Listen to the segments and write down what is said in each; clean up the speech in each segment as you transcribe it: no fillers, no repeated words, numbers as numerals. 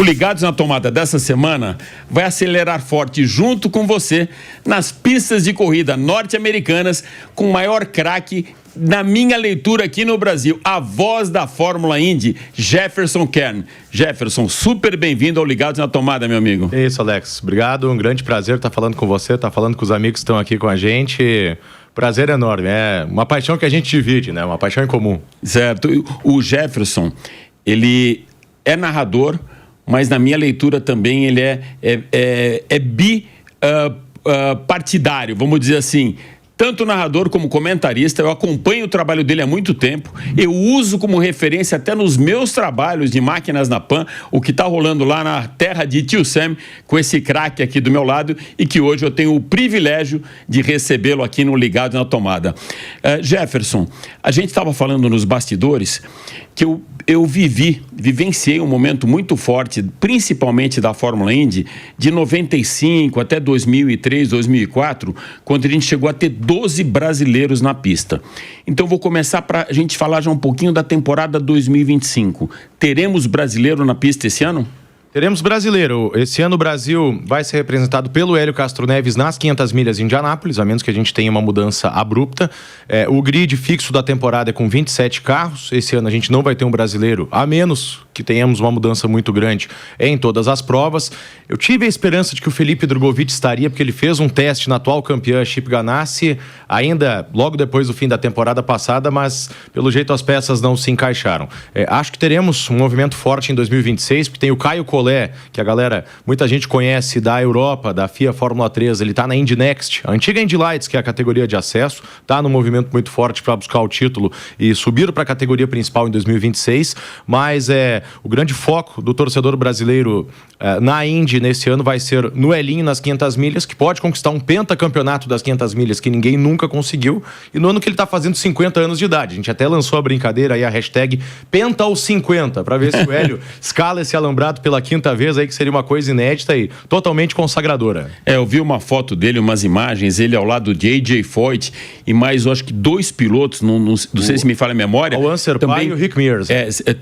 Ligados na Tomada dessa semana vai acelerar forte junto com você nas pistas de corrida norte-americanas com o maior craque, na minha leitura aqui no Brasil, a voz da Fórmula Indy, Jefferson Kern. Jefferson, super bem-vindo ao Ligados na Tomada, meu amigo. É isso, Alex. Obrigado, um grande prazer estar falando com você, estar falando com os amigos que estão aqui com a gente. Prazer enorme, é uma paixão que a gente divide, né? Uma paixão em comum. Certo. O Jefferson, ele é narrador, mas na minha leitura também ele é partidário, vamos dizer assim. Tanto narrador como comentarista, eu acompanho o trabalho dele há muito tempo, eu uso como referência até nos meus trabalhos de máquinas na Pan, o que está rolando lá na terra de Tio Sam, com esse craque aqui do meu lado, e que hoje eu tenho o privilégio de recebê-lo aqui no Ligado na Tomada. Jefferson, a gente estava falando nos bastidores que eu vivenciei um momento muito forte, principalmente da Fórmula Indy, de 95 até 2003, 2004, quando a gente chegou a ter 12 brasileiros na pista. Então vou começar para a gente falar já um pouquinho da temporada 2025. Teremos brasileiro na pista esse ano? Teremos brasileiro. Esse ano o Brasil vai ser representado pelo Hélio Castro Neves nas 500 milhas em Indianápolis, a menos que a gente tenha uma mudança abrupta. O grid fixo da temporada é com 27 carros. Esse ano a gente não vai ter um brasileiro, a menos que tenhamos uma mudança muito grande em todas as provas. Eu tive a esperança de que o Felipe Drogovic estaria, porque ele fez um teste na atual campeã Chip Ganassi, ainda logo depois do fim da temporada passada, mas pelo jeito as peças não se encaixaram. Acho que teremos um movimento forte em 2026, porque tem o Caio Collet, que muita gente conhece da Europa, da FIA Fórmula 3, ele está na Indy Next, a antiga Indy Lights, que é a categoria de acesso, está no movimento muito forte para buscar o título e subir para a categoria principal em 2026, mas o grande foco do torcedor brasileiro na Indy nesse ano vai ser no Elinho nas 500 milhas, que pode conquistar um pentacampeonato das 500 milhas que ninguém nunca conseguiu, e no ano que ele está fazendo 50 anos de idade. A gente até lançou a brincadeira aí, a hashtag Penta aos 50, para ver se o Hélio escala esse alambrado pela quinta vez aí, que seria uma coisa inédita e totalmente consagradora. Eu vi uma foto dele, umas imagens, ele ao lado de AJ Foyt e mais, eu acho que 2 pilotos, não sei se me falha a memória. O Anser Pai e o Rick Mears.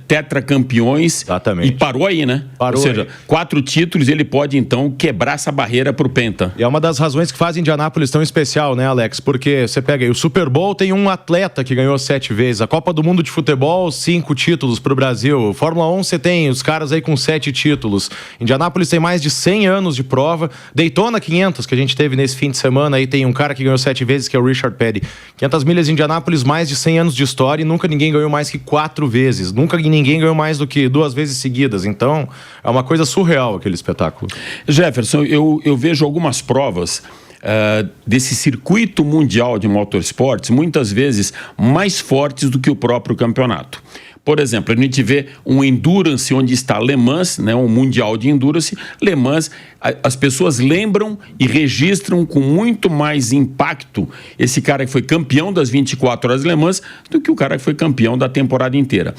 Tetracampeões. Exatamente. E parou aí, né? Parou. Ou seja, aí. 4 títulos, ele pode então quebrar essa barreira pro Penta. E é uma das razões que faz Indianápolis tão especial, né, Alex? Porque você pega aí, o Super Bowl tem um atleta que ganhou 7 vezes, a Copa do Mundo de Futebol, 5 títulos pro Brasil, Fórmula 1 você tem os caras aí com 7 títulos. Indianápolis tem mais de 100 anos de prova. Daytona 500, que a gente teve nesse fim de semana, aí tem um cara que ganhou 7 vezes, que é o Richard Petty. 500 milhas em Indianápolis, mais de 100 anos de história, e nunca ninguém ganhou mais que 4 vezes. Nunca ninguém ganhou mais do que 2 vezes seguidas. Então, é uma coisa surreal aquele espetáculo. Jefferson, eu vejo algumas provas desse circuito mundial de motorsports, muitas vezes mais fortes do que o próprio campeonato. Por exemplo, a gente vê um Endurance onde está Le Mans, né, um mundial de Endurance. Le Mans, as pessoas lembram e registram com muito mais impacto esse cara que foi campeão das 24 horas de Le Mans do que o cara que foi campeão da temporada inteira.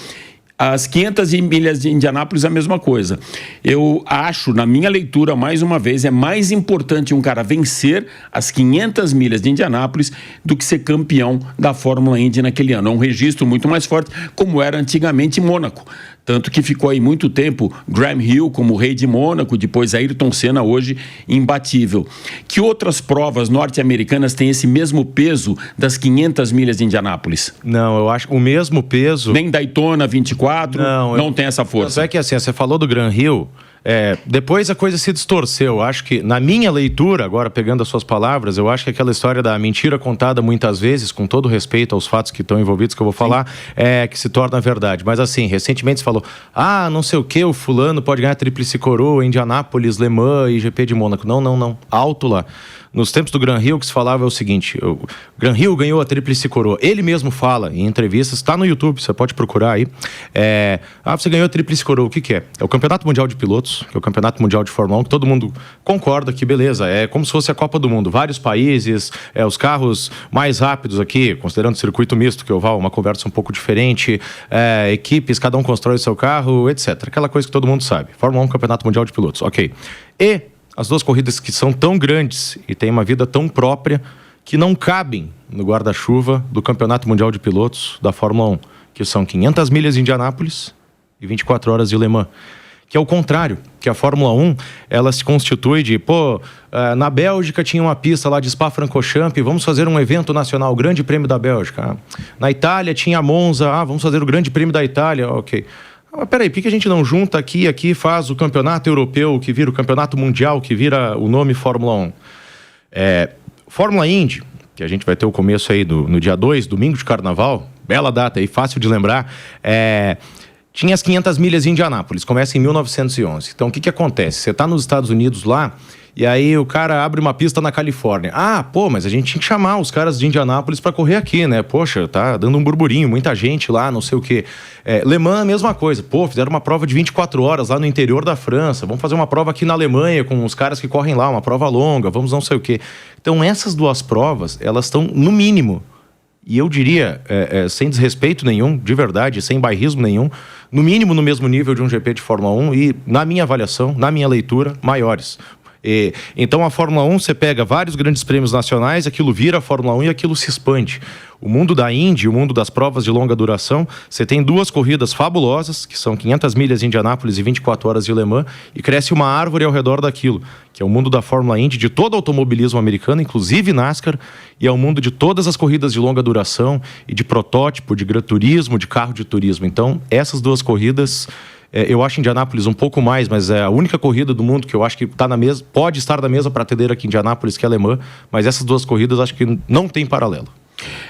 As 500 milhas de Indianápolis é a mesma coisa. Eu acho, na minha leitura, mais uma vez, é mais importante um cara vencer as 500 milhas de Indianápolis do que ser campeão da Fórmula Indy naquele ano. É um registro muito mais forte, como era antigamente em Mônaco. Tanto que ficou aí muito tempo Graham Hill como rei de Mônaco, depois Ayrton Senna, hoje imbatível. Que outras provas norte-americanas têm esse mesmo peso das 500 milhas de Indianápolis? Não, eu acho que o mesmo peso... Nem Daytona 24, não tem essa força. É que assim, você falou do Graham Hill... depois a coisa se distorceu. Acho que, na minha leitura, agora pegando as suas palavras, eu acho que aquela história da mentira contada muitas vezes, com todo respeito aos fatos que estão envolvidos, que eu vou falar, que se torna verdade. Mas assim, recentemente se falou, não sei o que, o fulano pode ganhar tríplice coroa, Indianápolis, Le Mans e GP de Mônaco. Não. Alto lá. Nos tempos do Graham Hill, o que se falava é o seguinte, o Graham Hill ganhou a tríplice coroa. Ele mesmo fala em entrevistas, está no YouTube, você pode procurar aí. Você ganhou a tríplice coroa, o que é? É o Campeonato Mundial de Pilotos, que é o Campeonato Mundial de Fórmula 1, que todo mundo concorda que, beleza, é como se fosse a Copa do Mundo. Vários países, os carros mais rápidos aqui, considerando o circuito misto, que eu vou uma conversa um pouco diferente, equipes, cada um constrói o seu carro, etc. Aquela coisa que todo mundo sabe. Fórmula 1, Campeonato Mundial de Pilotos, ok. E as 2 corridas que são tão grandes e têm uma vida tão própria que não cabem no guarda-chuva do Campeonato Mundial de Pilotos da Fórmula 1, que são 500 milhas de Indianápolis e 24 horas de Le Mans. que é o contrário, que a Fórmula 1, ela se constitui de, na Bélgica tinha uma pista lá de Spa-Francorchamps, vamos fazer um evento nacional, o Grande Prêmio da Bélgica. Na Itália tinha Monza, vamos fazer o Grande Prêmio da Itália, ok. Mas peraí, por que a gente não junta aqui faz o campeonato europeu, que vira o campeonato mundial, que vira o nome Fórmula 1? Fórmula Indy, que a gente vai ter o começo aí no dia 2, domingo de carnaval, bela data aí, fácil de lembrar, tinha as 500 milhas em Indianápolis, começa em 1911. Então, o que acontece? Você está nos Estados Unidos lá, e aí o cara abre uma pista na Califórnia. Mas a gente tinha que chamar os caras de Indianápolis para correr aqui, né? Poxa, tá dando um burburinho, muita gente lá, não sei o quê. Le Mans, a mesma coisa. Fizeram uma prova de 24 horas lá no interior da França. Vamos fazer uma prova aqui na Alemanha com os caras que correm lá, uma prova longa, vamos não sei o quê. Então, essas duas provas, elas estão no mínimo. E eu diria, sem desrespeito nenhum, de verdade, sem bairrismo nenhum, no mínimo no mesmo nível de um GP de Fórmula 1 e, na minha avaliação, na minha leitura, maiores. Então a Fórmula 1, você pega vários grandes prêmios nacionais, aquilo vira a Fórmula 1 e aquilo se expande. O mundo da Indy, o mundo das provas de longa duração, você tem 2 corridas fabulosas, que são 500 milhas em Indianápolis e 24 horas de Le Mans, e cresce uma árvore ao redor daquilo, que é o mundo da Fórmula Indy, de todo o automobilismo americano, inclusive NASCAR, e é o mundo de todas as corridas de longa duração, e de protótipo, de Gran Turismo, de carro de turismo. Então, essas 2 corridas... eu acho Indianápolis um pouco mais, mas é a única corrida do mundo que eu acho que pode estar na mesma prateleira que Indianápolis, que é Le Mans, mas essas 2 corridas acho que não tem paralelo.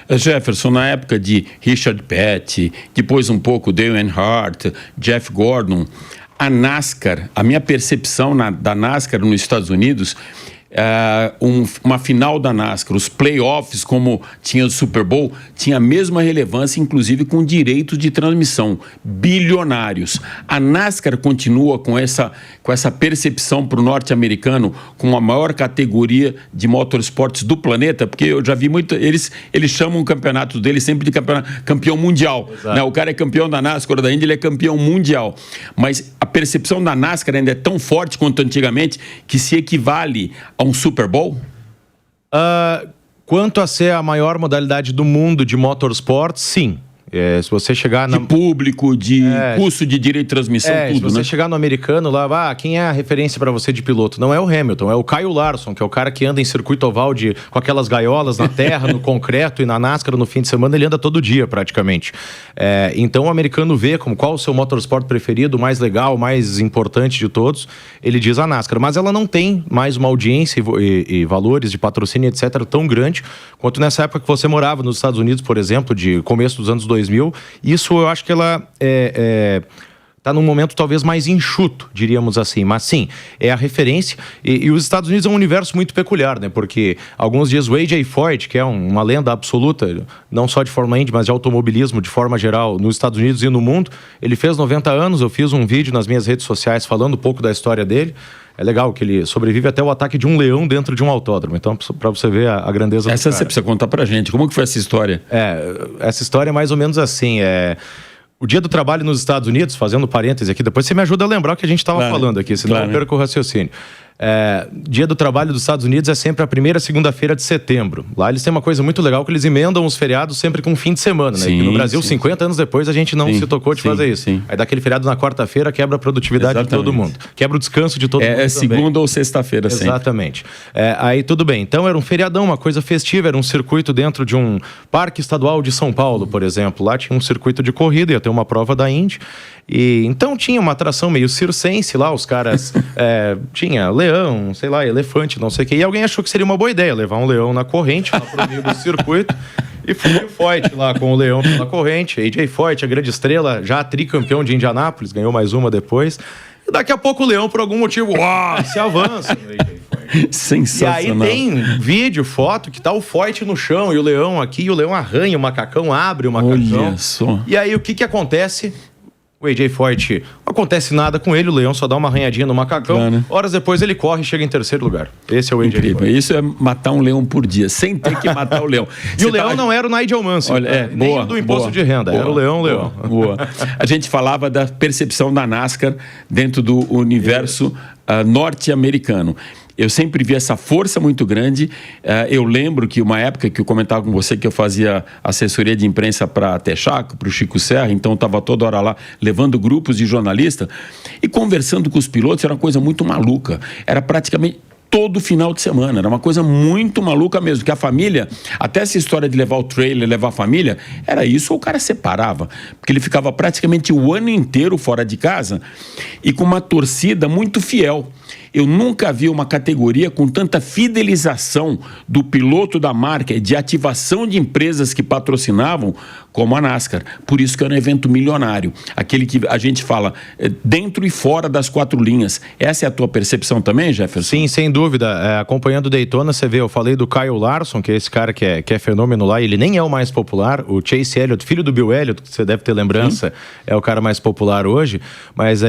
Jefferson, na época de Richard Petty, depois um pouco Dale Earnhardt, Jeff Gordon, a NASCAR, a minha percepção da NASCAR nos Estados Unidos, uma final da NASCAR, os playoffs, como tinha o Super Bowl, tinha a mesma relevância, inclusive com direitos de transmissão, bilionários. A NASCAR continua com essa percepção para o norte-americano como a maior categoria de motorsports do planeta, porque eu já vi muito, eles chamam o campeonato deles sempre de campeão mundial, né? O cara é campeão da NASCAR, da Indy, ele é campeão mundial, mas a percepção da NASCAR ainda é tão forte quanto antigamente que se equivale a um Super Bowl? Quanto a ser a maior modalidade do mundo de motorsport, sim. Se você chegar de público, de custo de direito de transmissão, tudo, se você chegar no americano lá, quem é a referência para você de piloto? Não é o Hamilton, é o Kyle Larson, que é o cara que anda em circuito oval com aquelas gaiolas na terra, no concreto, e na NASCAR no fim de semana ele anda todo dia praticamente. Então o americano vê qual o seu motorsport preferido, o mais legal, o mais importante de todos, ele diz a NASCAR, mas ela não tem mais uma audiência e valores de patrocínio, etc., tão grande quanto nessa época que você morava nos Estados Unidos, por exemplo, de começo dos anos 2000. Isso eu acho que ela está num momento talvez mais enxuto, diríamos assim. Mas sim, é a referência. E os Estados Unidos é um universo muito peculiar, né? Porque alguns dias o A.J. Foyt, que é uma lenda absoluta, não só de Fórmula Indy, mas de automobilismo de forma geral nos Estados Unidos e no mundo, ele fez 90 anos, eu fiz um vídeo nas minhas redes sociais falando um pouco da história dele. É legal que ele sobrevive até o ataque de um leão dentro de um autódromo. Então, para você ver a grandeza do cara. Você precisa contar pra gente. Como que foi essa história? Essa história é mais ou menos assim. O Dia do Trabalho nos Estados Unidos, fazendo parêntese aqui, depois você me ajuda a lembrar o que a gente estava falando aqui, senão eu perco o raciocínio. Dia do Trabalho dos Estados Unidos é sempre a primeira segunda-feira de setembro. Lá eles têm uma coisa muito legal que eles emendam os feriados sempre com um fim de semana, né? E no Brasil, 50 anos depois, a gente não se tocou de fazer isso. Aí dá aquele feriado na quarta-feira, quebra a produtividade de todo mundo. Quebra o descanso de todo mundo também. Segunda ou sexta-feira sempre. Exatamente. Aí tudo bem. Então era um feriadão, uma coisa festiva, era um circuito dentro de um parque estadual de São Paulo, por exemplo. Lá tinha um circuito de corrida, ia ter uma prova da Indy. E então tinha uma atração meio circense lá, os caras tinha leão, sei lá, elefante, não sei o que. E alguém achou que seria uma boa ideia levar um leão na corrente lá pro meio do circuito. E foi o Foyt lá com o leão pela corrente. A.J. Foyt, a grande estrela, já tricampeão de Indianápolis, ganhou mais uma depois. E daqui a pouco o leão, por algum motivo, se avança no A.J. Foyt. Sensacional. E aí tem vídeo, foto, que tá o Foyt no chão e o leão aqui, e o leão arranha o macacão, abre o macacão. Olha só. E aí o que acontece? O A.J. Foyt, não acontece nada com ele, o leão só dá uma arranhadinha no macacão. Horas depois ele corre e chega em terceiro lugar. Esse é o A.J. Foyt. Isso é matar um leão por dia, sem ter que matar o leão. E o leão não era o Nigel Mansell, nem o do imposto de renda, era o leão. Boa. A gente falava da percepção da NASCAR dentro do universo norte-americano. Eu sempre vi essa força muito grande. Eu lembro que uma época que eu comentava com você que eu fazia assessoria de imprensa para a Texaco, para o Chico Serra, então eu estava toda hora lá levando grupos de jornalistas e conversando com os pilotos. Era uma coisa muito maluca. Era praticamente todo final de semana. Era uma coisa muito maluca mesmo, que a família, até essa história de levar o trailer, levar a família, era isso ou o cara separava, porque ele ficava praticamente o ano inteiro fora de casa e com uma torcida muito fiel. Eu nunca vi uma categoria com tanta fidelização do piloto da marca e de ativação de empresas que patrocinavam como a NASCAR. Por isso que era um evento milionário. Aquele que a gente fala dentro e fora das 4 linhas. Essa é a tua percepção também, Jefferson? Sim, sem dúvida. Acompanhando o Daytona, você vê, eu falei do Kyle Larson, que é esse cara que é fenômeno lá, ele nem é o mais popular. O Chase Elliott, filho do Bill Elliott, que você deve ter lembrança, é o cara mais popular hoje. Mas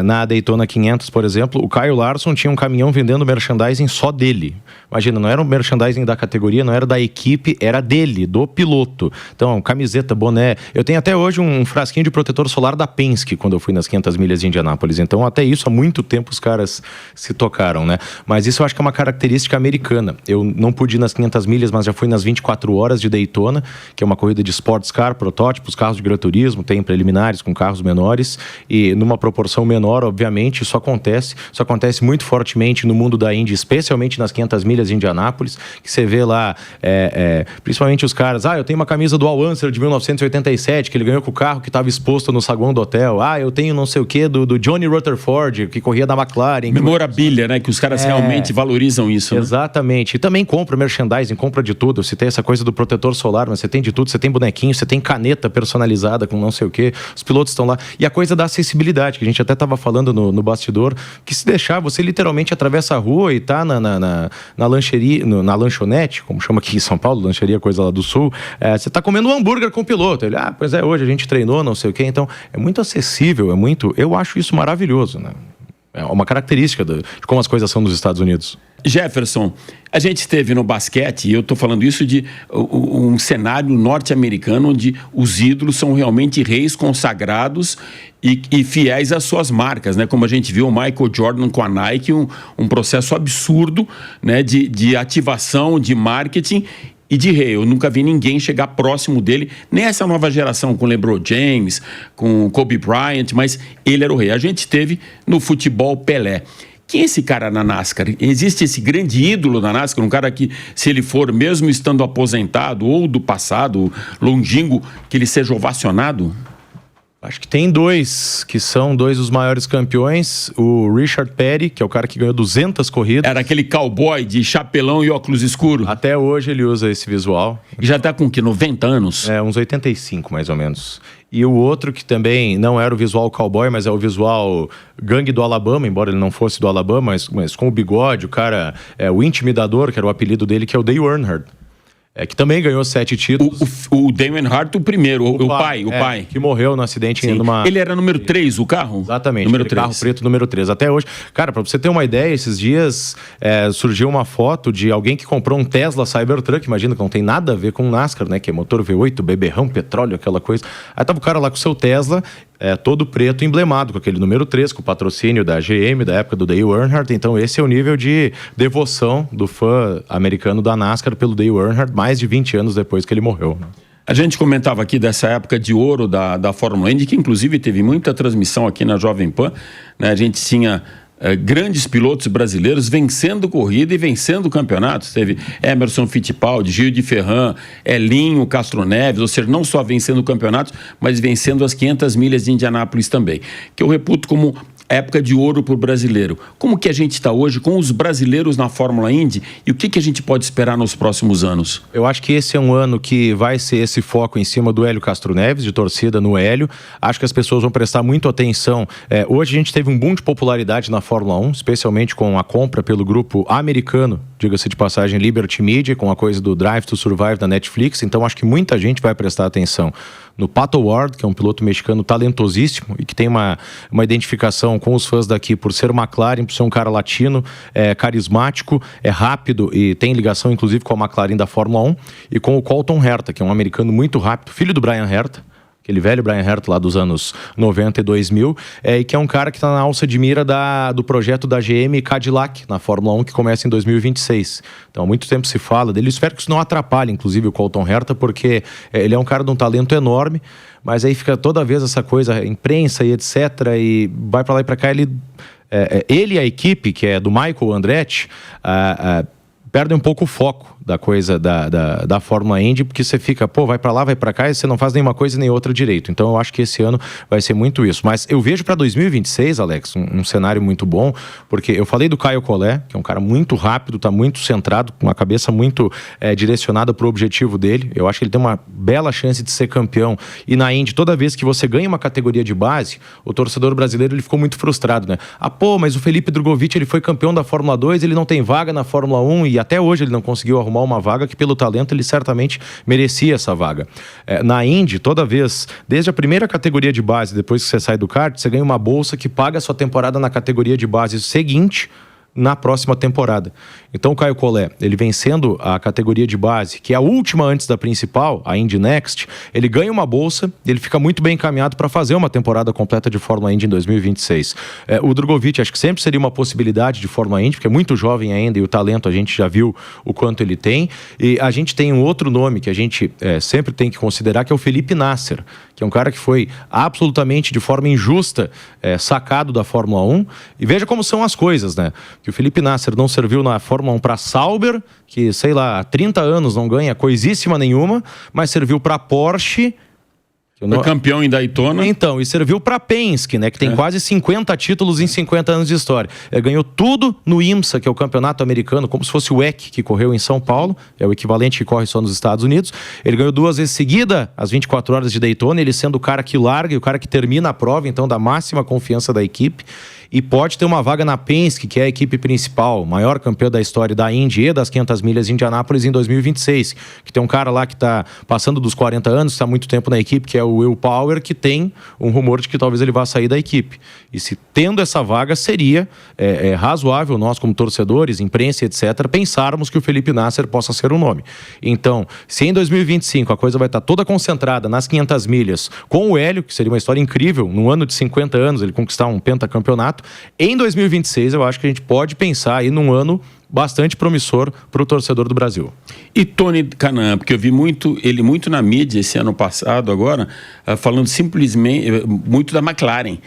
na Daytona 500, por exemplo, o Kyle Larson tinha um caminhão vendendo merchandising só dele. Imagina, não era um merchandising da categoria, não era da equipe, era dele, do piloto. Então, camiseta, boné. Eu tenho até hoje um frasquinho de protetor solar da Penske, quando eu fui nas 500 milhas de Indianápolis. Então, até isso, há muito tempo os caras se tocaram, né? Mas isso eu acho que é uma característica americana. Eu não pude ir nas 500 milhas, mas já fui nas 24 horas de Daytona, que é uma corrida de sports car, protótipos, carros de Gran Turismo, tem preliminares com carros menores, e numa proporção menor, obviamente, isso acontece muito fortemente no mundo da Indy, especialmente nas 500 milhas de Indianápolis, que você vê lá, principalmente os caras, eu tenho uma camisa do Al Unser de 1987, que ele ganhou com o carro que estava exposto no saguão do hotel, eu tenho não sei o que do Johnny Rutherford, que corria da McLaren. Memorabilia, né, que os caras realmente valorizam isso. Exatamente, né? E também compra merchandising, compra de tudo. Você tem essa coisa do protetor solar, mas você tem de tudo, você tem bonequinho, você tem caneta personalizada com não sei o que, os pilotos estão lá, e a coisa da acessibilidade, que a gente até estava falando no bastidor, que se deixar, você literalmente atravessa a rua e tá na lancheria, na lanchonete, como chama aqui em São Paulo, lancheria, coisa lá do sul, você tá comendo um hambúrguer com o piloto. Ele, pois é, hoje a gente treinou, não sei o quê. Então, é muito acessível, eu acho isso maravilhoso, né? É uma característica de como as coisas são nos Estados Unidos. Jefferson, a gente teve no basquete, e eu estou falando isso de um cenário norte-americano onde os ídolos são realmente reis consagrados e fiéis às suas marcas, né? Como a gente viu o Michael Jordan com a Nike, um processo absurdo, né, de ativação, de marketing e de rei. Eu nunca vi ninguém chegar próximo dele, nem essa nova geração com LeBron James, com Kobe Bryant, mas ele era o rei. A gente teve no futebol Pelé. Quem é esse cara na NASCAR? Existe esse grande ídolo da NASCAR, um cara que, se ele for, mesmo estando aposentado ou do passado, longínquo, que ele seja ovacionado? Acho que tem 2, que são 2 dos maiores campeões. O Richard Petty, que é o cara que ganhou 200 corridas. Era aquele cowboy de chapelão e óculos escuros. Até hoje ele usa esse visual. E já tá com o quê? 90 anos? Uns 85, mais ou menos. E o outro que também não era o visual cowboy, mas é o visual gangue do Alabama, embora ele não fosse do Alabama, mas com o bigode, o cara, o intimidador, que era o apelido dele, que é o Dale Earnhardt. Que também ganhou 7 títulos. O Dale Earnhardt, o primeiro, o pai. Que morreu no acidente. Ele era número 3, o carro? Exatamente, número 3. Carro preto número 3. Até hoje, cara, pra você ter uma ideia, esses dias surgiu uma foto de alguém que comprou um Tesla Cybertruck, imagina que não tem nada a ver com NASCAR, né? Que é motor V8, beberrão, petróleo, aquela coisa. Aí tava o cara lá com o seu Tesla, todo preto, emblemado, com aquele número 3, com o patrocínio da GM, da época do Dale Earnhardt. Então esse é o nível de devoção do fã americano da NASCAR pelo Dale Earnhardt, mais de 20 anos depois que ele morreu. A gente comentava aqui dessa época de ouro da Fórmula Indy, que inclusive teve muita transmissão aqui na Jovem Pan, né? A gente tinha grandes pilotos brasileiros vencendo corrida e vencendo campeonatos. Teve Emerson Fittipaldi, Gil de Ferran, Elinho, Castro Neves, ou seja, não só vencendo campeonatos, mas vencendo as 500 milhas de Indianápolis também, que eu reputo como época de ouro para o brasileiro. Como que a gente está hoje com os brasileiros na Fórmula Indy e o que a gente pode esperar nos próximos anos? Eu acho que esse é um ano que vai ser esse foco em cima do Hélio Castro Neves, de torcida no Hélio. Acho que as pessoas vão prestar muito atenção. Hoje a gente teve um boom de popularidade na Fórmula 1, especialmente com a compra pelo grupo americano, diga-se de passagem, Liberty Media, com a coisa do Drive to Survive da Netflix. Então acho que muita gente vai prestar atenção no Pato Ward, que é um piloto mexicano talentosíssimo e que tem uma identificação com os fãs daqui por ser McLaren, por ser um cara latino, carismático, rápido e tem ligação inclusive com a McLaren da Fórmula 1, e com o Colton Herta, que é um americano muito rápido, filho do Brian Herta, aquele velho Brian Hertl lá dos anos 90 e 2000, e que é um cara que está na alça de mira do projeto da GM Cadillac na Fórmula 1, que começa em 2026. Então há muito tempo se fala dele. Espero que isso não atrapalhe, inclusive, o Colton Herta, porque ele é um cara de um talento enorme, mas aí fica toda vez essa coisa, imprensa e etc, e vai para lá e para cá. Ele e a equipe, que é do Michael Andretti, perdem um pouco o foco da coisa da Fórmula Indy, porque você fica, vai pra lá, vai pra cá, e você não faz nenhuma coisa nem outra direito. Então eu acho que esse ano vai ser muito isso. Mas eu vejo pra 2026, Alex, um cenário muito bom, porque eu falei do Caio Collet, que é um cara muito rápido, tá muito centrado, com a cabeça muito direcionada pro objetivo dele. Eu acho que ele tem uma bela chance de ser campeão. E na Indy, toda vez que você ganha uma categoria de base, o torcedor brasileiro ele ficou muito frustrado, né? Mas o Felipe Drogovic, ele foi campeão da Fórmula 2, ele não tem vaga na Fórmula 1, e até hoje ele não conseguiu arrumar uma vaga que, pelo talento, ele certamente merecia essa vaga. Na Indy, toda vez, desde a primeira categoria de base, depois que você sai do kart, você ganha uma bolsa que paga a sua temporada na categoria de base seguinte, na próxima temporada. Então o Caio Collet, ele vencendo a categoria de base, que é a última antes da principal, a Indy Next, ele ganha uma bolsa, ele fica muito bem encaminhado para fazer uma temporada completa de Fórmula Indy em 2026. O Drogovic, acho que sempre seria uma possibilidade de Fórmula Indy, porque é muito jovem ainda e o talento a gente já viu o quanto ele tem. E a gente tem um outro nome que a gente sempre tem que considerar, que é o Felipe Nasser, que é um cara que foi absolutamente, de forma injusta, sacado da Fórmula 1. E veja como são as coisas, né? Que o Felipe Nasser não serviu na Fórmula 1 para Sauber, que, sei lá, há 30 anos não ganha coisíssima nenhuma, mas serviu para Porsche. Foi campeão em Daytona. Então, e serviu para Penske, né? Que tem quase 50 títulos em 50 anos de história. Ele ganhou tudo no IMSA, que é o campeonato americano, como se fosse o WEC, que correu em São Paulo. É o equivalente que corre só nos Estados Unidos. Ele ganhou 2 vezes seguida as 24 horas de Daytona, ele sendo o cara que larga e o cara que termina a prova, então dá máxima confiança da equipe. E pode ter uma vaga na Penske, que é a equipe principal, maior campeã da história da Indy e das 500 milhas de Indianápolis em 2026. Que tem um cara lá que está passando dos 40 anos, que está há muito tempo na equipe, que é o Will Power, que tem um rumor de que talvez ele vá sair da equipe. E se tendo essa vaga, seria razoável nós, como torcedores, imprensa, etc., pensarmos que o Felipe Nasser possa ser um nome. Então, se em 2025 a coisa vai estar toda concentrada nas 500 milhas com o Hélio, que seria uma história incrível, num ano de 50 anos ele conquistar um pentacampeonato, em 2026 eu acho que a gente pode pensar aí num ano bastante promissor para o torcedor do Brasil. E Tony Kanaan, porque eu vi ele muito na mídia esse ano passado agora, falando simplesmente muito da McLaren,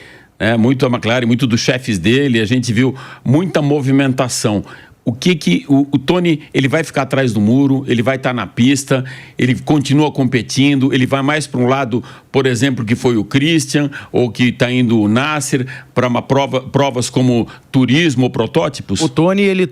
muito da McLaren, muito dos chefes dele, a gente viu muita movimentação. O Tony, ele vai ficar atrás do muro, ele vai estar na pista, ele continua competindo, ele vai mais para um lado, por exemplo, que foi o Christian, ou que está indo o Nasser, para provas como turismo ou protótipos? O Tony, ele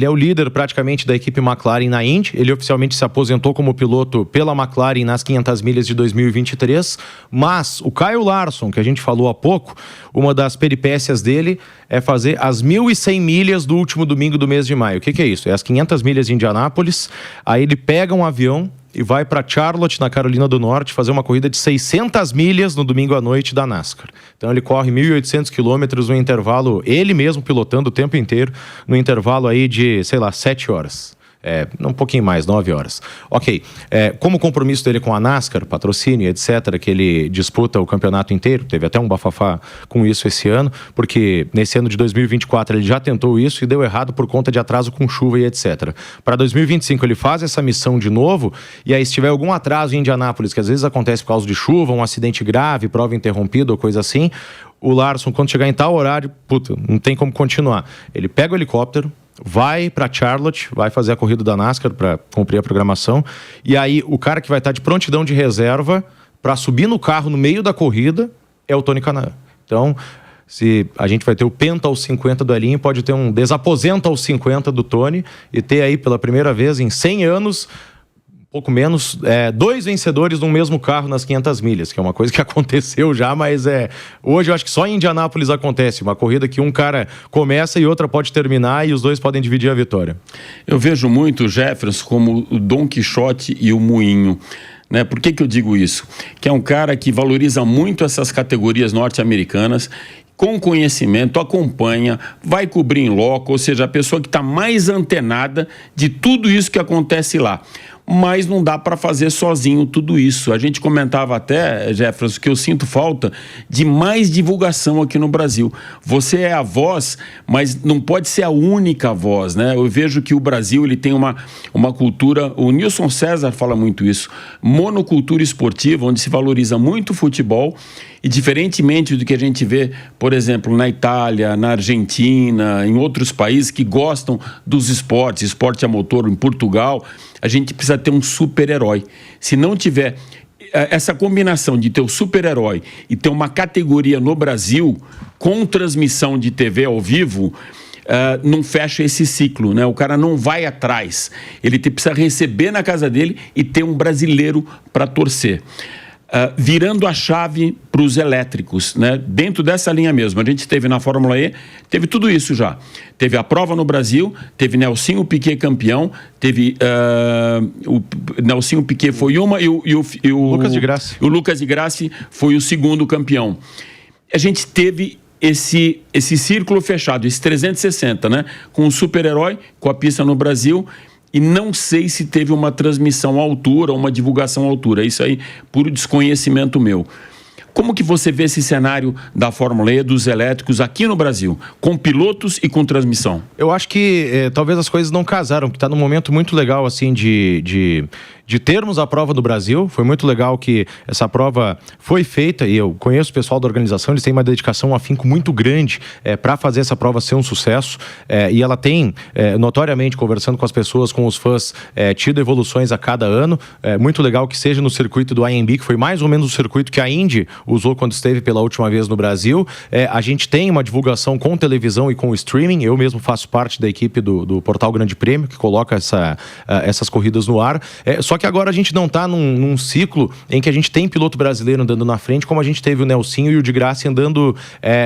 é o líder praticamente da equipe McLaren na Indy, ele oficialmente se aposentou como piloto pela McLaren nas 500 milhas de 2023, mas o Kyle Larson, que a gente falou há pouco, uma das peripécias dele é fazer as 1.100 milhas do último domingo do mês de maio. O que é isso? É as 500 milhas de Indianápolis, aí ele pega um avião e vai para Charlotte, na Carolina do Norte, fazer uma corrida de 600 milhas no domingo à noite da NASCAR. Então ele corre 1.800 quilômetros no intervalo, ele mesmo pilotando o tempo inteiro, no intervalo aí de, 7 horas. Um pouquinho mais, 9 horas. Ok, como o compromisso dele com a NASCAR, patrocínio, etc., que ele disputa o campeonato inteiro, teve até um bafafá com isso esse ano, porque nesse ano de 2024 ele já tentou isso e deu errado por conta de atraso com chuva e etc. Para 2025 ele faz essa missão de novo, e aí se tiver algum atraso em Indianápolis, que às vezes acontece por causa de chuva, um acidente grave, prova interrompida ou coisa assim, o Larson, quando chegar em tal horário, não tem como continuar. Ele pega o helicóptero, vai para Charlotte, vai fazer a corrida da NASCAR para cumprir a programação, e aí o cara que vai estar de prontidão de reserva para subir no carro no meio da corrida é o Tony Kanaan. Então, se a gente vai ter o Penta aos 50 do Elinho, pode ter um desaposenta aos 50 do Tony e ter aí pela primeira vez em 100 anos, pouco menos, 2 vencedores no mesmo carro nas 500 milhas, que é uma coisa que aconteceu já, mas hoje eu acho que só em Indianápolis acontece, uma corrida que um cara começa e outra pode terminar e os dois podem dividir a vitória. Eu vejo muito o Jefferson como o Dom Quixote e o Moinho. Por que eu digo isso? Que é um cara que valoriza muito essas categorias norte-americanas, com conhecimento, acompanha, vai cobrir em loco, ou seja, a pessoa que está mais antenada de tudo isso que acontece lá. mas não dá para fazer sozinho tudo isso. A gente comentava até, Jefferson, que eu sinto falta de mais divulgação aqui no Brasil. Você é a voz, mas não pode ser a única voz, né? Eu vejo que o Brasil ele tem uma cultura, o Nilson César fala muito isso, monocultura esportiva, onde se valoriza muito o futebol, e diferentemente do que a gente vê, por exemplo, na Itália, na Argentina, em outros países que gostam dos esportes, esporte a motor, em Portugal, a gente precisa ter um super-herói. Se não tiver essa combinação de ter o super-herói e ter uma categoria no Brasil com transmissão de TV ao vivo, não fecha esse ciclo, né? O cara não vai atrás. Ele precisa receber na casa dele e ter um brasileiro para torcer. Virando a chave para os elétricos, né? Dentro dessa linha mesmo, a gente teve na Fórmula E, teve tudo isso já. Teve a prova no Brasil, teve Nelsinho Piquet campeão, teve o Nelsinho Piquet foi uma e o Lucas de Grassi. O Lucas de Grassi foi o segundo campeão. A gente teve esse círculo fechado, esse 360, né? Com o super-herói, com a pista no Brasil. E não sei se teve uma transmissão à altura, uma divulgação à altura. Isso aí, puro desconhecimento meu. Como que você vê esse cenário da Fórmula E, dos elétricos aqui no Brasil, com pilotos e com transmissão? Eu acho que talvez as coisas não casaram, que está num momento muito legal assim de termos a prova do Brasil. Foi muito legal que essa prova foi feita, e eu conheço o pessoal da organização, eles têm uma dedicação, um afinco muito grande para fazer essa prova ser um sucesso, e ela tem, notoriamente, conversando com as pessoas, com os fãs, tido evoluções a cada ano. Muito legal que seja no circuito do IMB, que foi mais ou menos o circuito que a Indy usou quando esteve pela última vez no Brasil. A gente tem uma divulgação com televisão e com streaming. Eu mesmo faço parte da equipe do Portal Grande Prêmio, que coloca essas corridas no ar. Só que agora a gente não está num ciclo em que a gente tem piloto brasileiro andando na frente, como a gente teve o Nelsinho e o de Grassi andando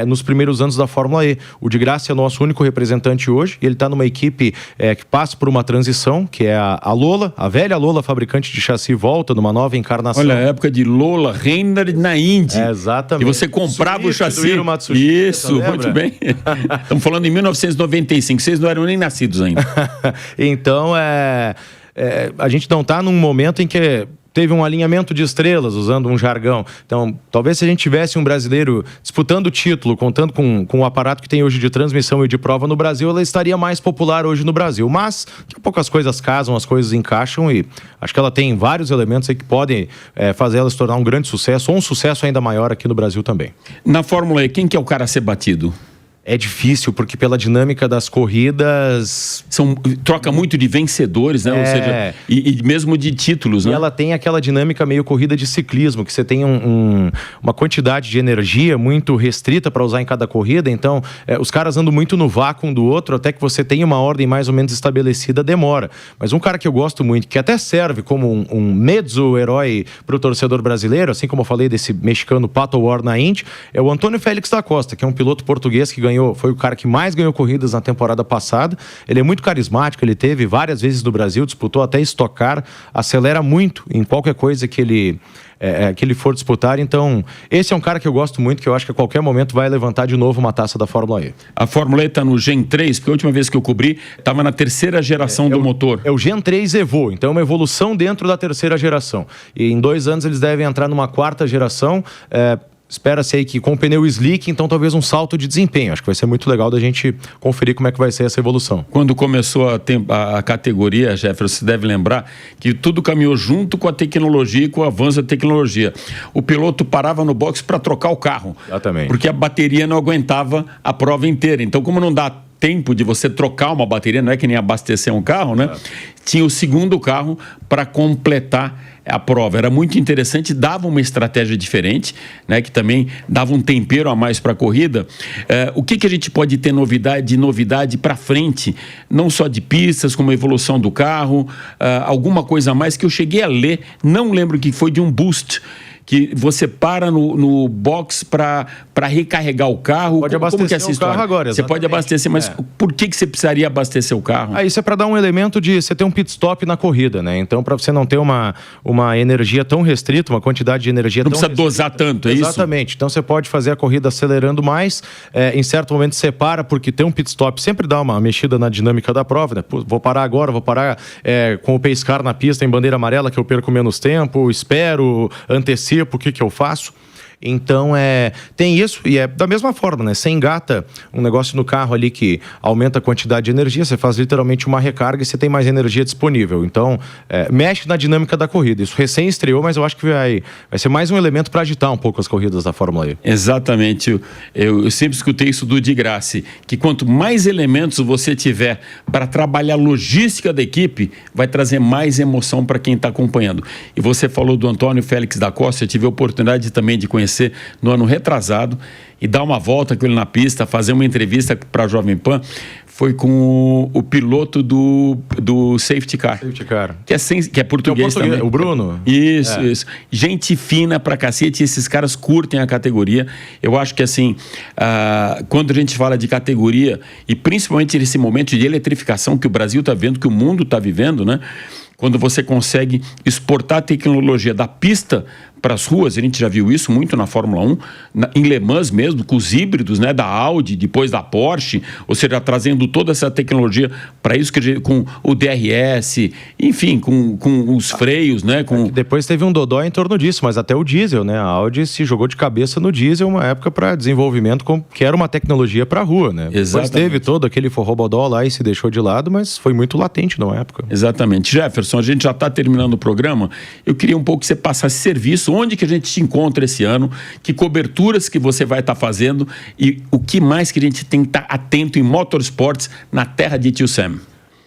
nos primeiros anos da Fórmula E. O de Grassi é nosso único representante hoje, e ele está numa equipe que passa por uma transição, que é a Lola, a velha Lola, fabricante de chassi, volta numa nova encarnação. Olha, a época de Lola, Reiner na Indy. Exatamente. E você comprava o chassi. Matsushita, isso, muito bem. Estamos falando em 1995, vocês não eram nem nascidos ainda. Então, a gente não está num momento em que teve um alinhamento de estrelas, usando um jargão. Então, talvez se a gente tivesse um brasileiro disputando o título, contando com o aparato que tem hoje de transmissão e de prova no Brasil, ela estaria mais popular hoje no Brasil. Mas, daqui a pouco as coisas casam, as coisas encaixam, e acho que ela tem vários elementos aí que podem fazer ela se tornar um grande sucesso, ou um sucesso ainda maior aqui no Brasil também. Na Fórmula E, quem que é o cara a ser batido? É difícil, porque pela dinâmica das corridas... Troca muito de vencedores, né? Ou seja, e mesmo de títulos, né? E ela tem aquela dinâmica meio corrida de ciclismo, que você tem uma quantidade de energia muito restrita para usar em cada corrida. Então, os caras andam muito no vácuo um do outro, até que você tenha uma ordem mais ou menos estabelecida, demora. Mas um cara que eu gosto muito, que até serve como um mezzo-herói para o torcedor brasileiro, assim como eu falei desse mexicano Pato Ward na Indy, é o Antônio Félix da Costa, que é um piloto português que foi o cara que mais ganhou corridas na temporada passada. Ele é muito carismático, ele teve várias vezes no Brasil, disputou até Stock Car, acelera muito em qualquer coisa que ele for disputar. Então, esse é um cara que eu gosto muito, que eu acho que a qualquer momento vai levantar de novo uma taça da Fórmula E. A Fórmula E está no Gen 3, porque a última vez que eu cobri, estava na terceira geração do motor. É o Gen 3 Evo, então é uma evolução dentro da terceira geração. E em 2 anos eles devem entrar numa 4ª geração. Espera-se aí que com o pneu slick, então talvez um salto de desempenho. Acho que vai ser muito legal da gente conferir como é que vai ser essa evolução. Quando começou a categoria, Jefferson, você deve lembrar que tudo caminhou junto com a tecnologia e com o avanço da tecnologia. O piloto parava no box para trocar o carro. Exatamente. Porque a bateria não aguentava a prova inteira. Então, como não dá tempo de você trocar uma bateria, não é que nem abastecer um carro, né? Tinha o segundo carro para completar a prova. Era muito interessante, dava uma estratégia diferente, né? Que também dava um tempero a mais para a corrida. O que a gente pode ter de novidade para frente, não só de pistas, como a evolução do carro, alguma coisa a mais que eu cheguei a ler, não lembro que foi de um boost que você para no box para recarregar o carro. Pode abastecer como que é essa história? O carro agora, você pode abastecer, mas por que você precisaria abastecer o carro? Isso é para dar um elemento de você ter um pit stop na corrida, né? Então, para você não ter uma energia tão restrita, uma quantidade de energia não tão precisa dosar tanto, é isso? Exatamente. Então, você pode fazer a corrida acelerando mais, em certo momento separa, porque ter um pit stop sempre dá uma mexida na dinâmica da prova, né? Pô, vou parar agora, vou parar com o pace car na pista em bandeira amarela, que eu perco menos tempo, espero, antecipo, o que eu faço? Então, tem isso, e é da mesma forma, né? Você engata um negócio no carro ali que aumenta a quantidade de energia, você faz literalmente uma recarga e você tem mais energia disponível. Então, mexe na dinâmica da corrida. Isso recém estreou, mas eu acho que vai ser mais um elemento para agitar um pouco as corridas da Fórmula E. Exatamente. Eu sempre escutei isso do Di Grassi, que quanto mais elementos você tiver para trabalhar a logística da equipe, vai trazer mais emoção para quem está acompanhando. E você falou do Antônio Félix da Costa, eu tive a oportunidade também de conhecer no ano retrasado e dar uma volta com ele na pista, fazer uma entrevista para a Jovem Pan. Foi com o piloto do Safety Car. Safety Car. Que é português também. O Bruno? Isso. Gente fina pra cacete, esses caras curtem a categoria. Eu acho que assim, quando a gente fala de categoria, e principalmente nesse momento de eletrificação que o Brasil está vendo, que o mundo está vivendo, né? Quando você consegue exportar a tecnologia da pista para as ruas, a gente já viu isso muito na Fórmula 1, em Le Mans mesmo, com os híbridos, né, da Audi, depois da Porsche, ou seja, trazendo toda essa tecnologia para isso, com o DRS, enfim, com os freios, né? Depois teve um dodói em torno disso, mas até o diesel, né? A Audi se jogou de cabeça no diesel uma época para desenvolvimento, que era uma tecnologia para a rua, né? Exatamente. Depois teve todo aquele forrobodó lá e se deixou de lado, mas foi muito latente na época. Exatamente. Jefferson, a gente já está terminando o programa, eu queria um pouco que você passasse serviço, onde que a gente te encontra esse ano, que coberturas que você vai estar fazendo e o que mais que a gente tem que estar atento em motorsports na terra de Tio Sam.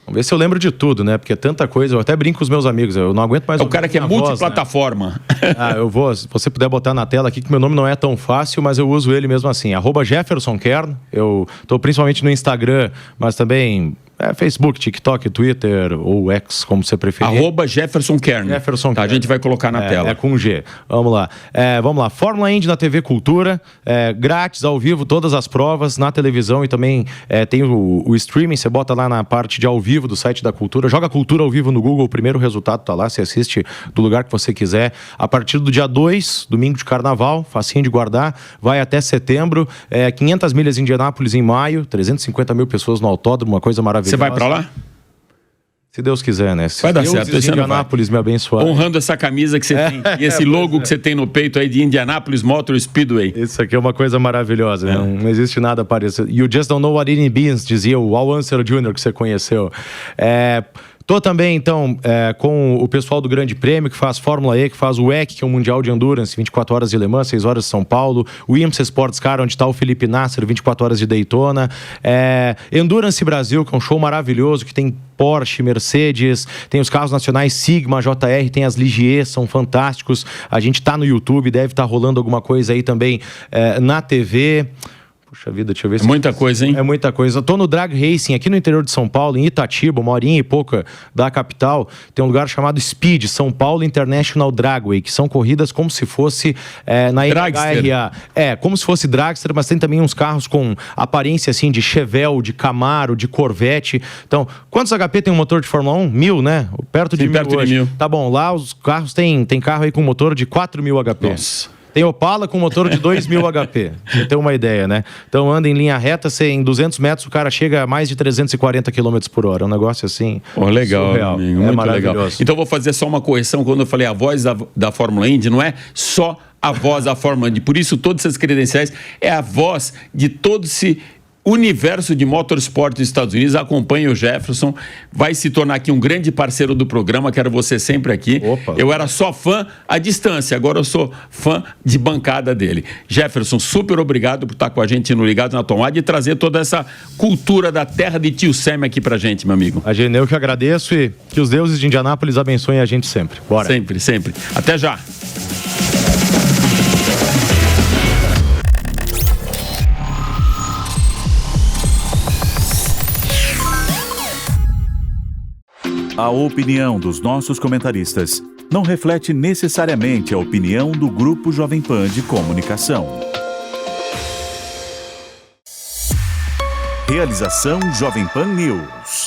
Vamos ver se eu lembro de tudo, né? Porque é tanta coisa, eu até brinco com os meus amigos, eu não aguento mais... É o cara que é multiplataforma. Né? Eu vou, se você puder botar na tela aqui, que meu nome não é tão fácil, mas eu uso ele mesmo assim, @JeffersonKern, eu tô principalmente no Instagram, mas também... Facebook, TikTok, Twitter ou X, como você preferir. @JeffersonKern. Jefferson tá, a gente vai colocar na tela. É com G. Vamos lá. Fórmula Indy na TV Cultura, grátis, ao vivo, todas as provas na televisão e também tem o streaming, você bota lá na parte de ao vivo do site da Cultura, joga Cultura ao vivo no Google, o primeiro resultado tá lá, você assiste do lugar que você quiser. A partir do dia 2, domingo de carnaval, facinho de guardar, vai até setembro, 500 milhas em Indianápolis em maio, 350 mil pessoas no autódromo, uma coisa maravilhosa. Você vai pra lá? Se Deus quiser, né? Vai dar certo. Se Indianápolis me abençoar. Honrando essa camisa que você tem e esse logo que você tem no peito aí de Indianapolis Motor Speedway. Isso aqui é uma coisa maravilhosa, né? Não existe nada parecido. You just don't know what it means, dizia o Al Unser Jr., que você conheceu. Tô também, então, com o pessoal do Grande Prêmio, que faz Fórmula E, que faz o WEC, que é o Mundial de Endurance, 24 horas de Le Mans, 6 horas de São Paulo, o IMSA Sports Car, onde está o Felipe Nasser, 24 horas de Daytona, Endurance Brasil, que é um show maravilhoso, que tem Porsche, Mercedes, tem os carros nacionais Sigma, JR, tem as Ligier, são fantásticos. A gente tá no YouTube, deve estar rolando alguma coisa aí também na TV... Puxa vida, deixa eu ver se... É muita coisa, hein? É muita coisa. Tô no Drag Racing aqui no interior de São Paulo, em Itatiba, uma horinha e pouca da capital. Tem um lugar chamado Speed, São Paulo International Dragway, que são corridas como se fosse na NHRA. Como se fosse dragster, mas tem também uns carros com aparência assim de Chevelle, de Camaro, de Corvette. Então, quantos HP tem um motor de Fórmula 1? 1000, né? Perto de 1000 perto hoje. de 1000. Tá bom, lá os carros tem carro aí com motor de 4000 HP. Nossa. Tem Opala com motor de 2000 HP. Você tem uma ideia, né? Então anda em linha reta, em 200 metros o cara chega a mais de 340 km por hora. É um negócio assim... legal, surreal. Amigo, muito legal. Então vou fazer só uma correção. Quando eu falei a voz da Fórmula Indy, não é só a voz da Fórmula Indy. Por isso todas essas credenciais é a voz de todo esse... universo de motorsport dos Estados Unidos. Acompanhe o Jefferson, vai se tornar aqui um grande parceiro do programa, quero você sempre aqui. Opa. Eu era só fã à distância, agora eu sou fã de bancada dele. Jefferson, super obrigado por estar com a gente no Ligado na Tomada e trazer toda essa cultura da terra de Tio Sam aqui pra gente, meu amigo. Eu que agradeço e que os deuses de Indianápolis abençoem a gente sempre. Bora. Sempre, sempre. Até já. A opinião dos nossos comentaristas não reflete necessariamente a opinião do Grupo Jovem Pan de Comunicação. Realização Jovem Pan News.